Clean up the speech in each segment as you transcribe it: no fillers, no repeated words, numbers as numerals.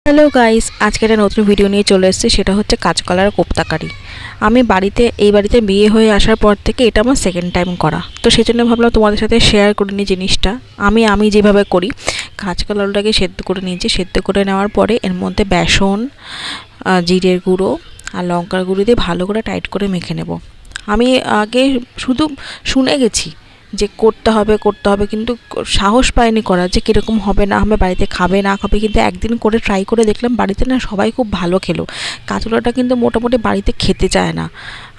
Hello guys, আজকে একটা নতুন ভিডিও নিয়ে চলে এসেছি। সেটা হচ্ছে কাঁচকলার কোপ্তা কারি। আমি এই বাড়িতে বিয়ে হয়ে আসার পর থেকে এটা আমার সেকেন্ড টাইম করা, তো সেই জন্য ভাবলাম তোমাদের সাথে শেয়ার করে নিই জিনিসটা। আমি যেভাবে করি, কাঁচকলাটাকে সেদ্ধ করে নিয়েছি। সেদ্ধ করে নেওয়ার পরে এর মধ্যে বেসন, জিরের গুঁড়ো আর লঙ্কার গুঁড়ো দিয়ে ভালো করে টাইট করে মেখে নেব। আমি আগে শুধু শুনে গেছি যে করতে হবে, কিন্তু সাহস পাইনি করার, যে কীরকম হবে না হবে, বাড়িতে খাবে না খাবে। কিন্তু একদিন করে ট্রাই করে দেখলাম, বাড়িতে না সবাই খুব ভালো খেলো। কাঁচকলাটা কিন্তু মোটামুটি বাড়িতে খেতে চায় না,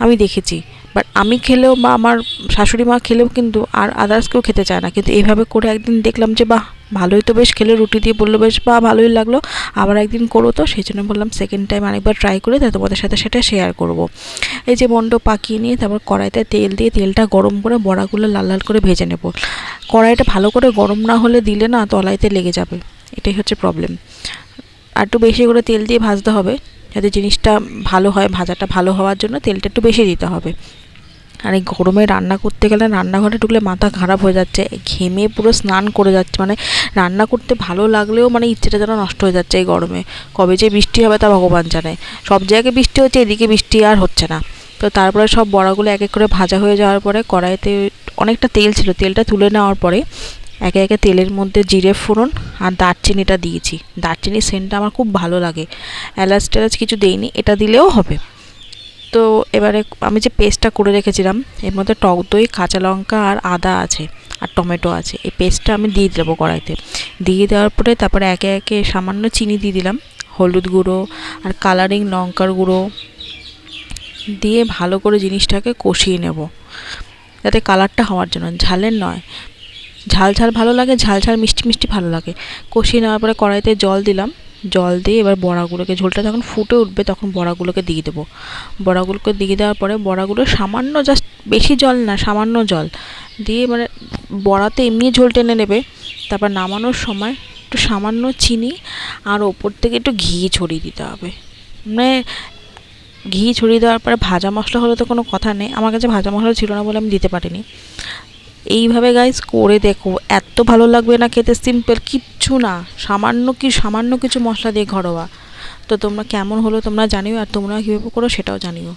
আমি দেখেছি। বাট আমি খেলেও বা আমার শাশুড়ি মা খেলেও কিন্তু আর আদার্স কেউ খেতে চায় না। কিন্তু এইভাবে করে একদিন দেখলাম যে বাহ, ভালোই তো বেশ খেলে, রুটি দিয়ে বললো বেশ বাহ ভালোই লাগলো, আবার একদিন করো। তো সেই জন্য বললাম সেকেন্ড টাইম আরেকবার ট্রাই করে তাই তোমাদের সাথে সেটা শেয়ার করব। এই যে মন্ড পাকিয়ে নিয়ে তারপর কড়াইতে তেল দিয়ে তেলটা গরম করে বড়াগুলো লাল লাল করে ভেজে নেব। কড়াইটা ভালো করে গরম না হলে দিলে না তলাইতে লেগে যাবে, এটাই হচ্ছে প্রবলেম। আর একটু বেশি করে তেল দিয়ে ভাজতে হবে যাতে জিনিসটা ভালো হয়। ভাজাটা ভালো হওয়ার জন্য তেলটা একটু বেশি দিতে হবে। আর এই গরমে রান্না করতে গেলে, রান্নাঘরে ঢুকলে মাথা খারাপ হয়ে যাচ্ছে, ঘেমে পুরো স্নান করে যাচ্ছে। মানে রান্না করতে ভালো লাগলেও মানে ইচ্ছেটা যেন নষ্ট হয়ে যাচ্ছে এই গরমে। কবে যে বৃষ্টি হবে তা ভগবান জানে। সব জায়গায় বৃষ্টি হচ্ছে, এদিকে বৃষ্টি আর হচ্ছে না। তো তারপরে সব বড়াগুলো এক এক করে ভাজা হয়ে যাওয়ার পরে কড়াইতে অনেকটা তেল ছিল, তেলটা তুলে নেওয়ার পরে একে একে তেলের মধ্যে জিরে ফোড়ন আর দারচিনিটা দিয়েছি। দারচিনির সেন্টটা আমার খুব ভালো লাগে। এলাচ টেলাচ কিছু দেইনি, এটা দিলেও হবে। তো এবারে আমি যে পেস্টটা করে রেখেছিলাম, এর মধ্যে টক দই, কাঁচা লঙ্কা আর আদা আছে, আর টমেটো আছে। এই পেস্টটা আমি দিয়ে দেবো কড়াইতে। দিয়ে দেওয়ার পরে তারপরে একে একে সামান্য চিনি দিয়ে দিলাম, হলুদ গুঁড়ো আর কালারিং লঙ্কার গুঁড়ো দিয়ে ভালো করে জিনিসটাকে কষিয়ে নেব, যাতে কালারটা হওয়ার জন্য, ঝালের নয়। ঝাল ঝাল ভালো লাগে, ঝাল ঝাল মিষ্টি মিষ্টি ভালো লাগে। কষিয়ে নেওয়ার পরে কড়াইতে জল দিলাম। জল দিয়ে এবার বড়াগুলোকে, ঝোলটা যখন ফুটে উঠবে তখন বড়াগুলোকে দিয়ে দেবো। বড়াগুলোকে দিয়ে দেওয়ার পরে বড়াগুলো সামান্য, জাস্ট বেশি জল না, সামান্য জল দিয়ে মানে বড়াতে এমনি ঝোল টেনে নেবে। তারপর নামানোর সময় একটু সামান্য চিনি আর ওপর থেকে একটু ঘি ছড়িয়ে দিতে হবে। মানে ঘি ছড়িয়ে দেওয়ার পরে ভাজা মশলা হলে তো কোনো কথা নেই, আমার কাছে ভাজা মশলা ছিল না বলে আমি দিতে পারিনি। এইভাবে গাইস করে দেখো, এত ভালো লাগবে না খেতে। সিম্পল কিচ্ছু না, সামান্য কিছু মশলা দিয়ে ঘরোয়া। তো তোমরা কেমন হলো তোমরা জানিও, আর তোমরা কীভাবে করো সেটাও জানিও।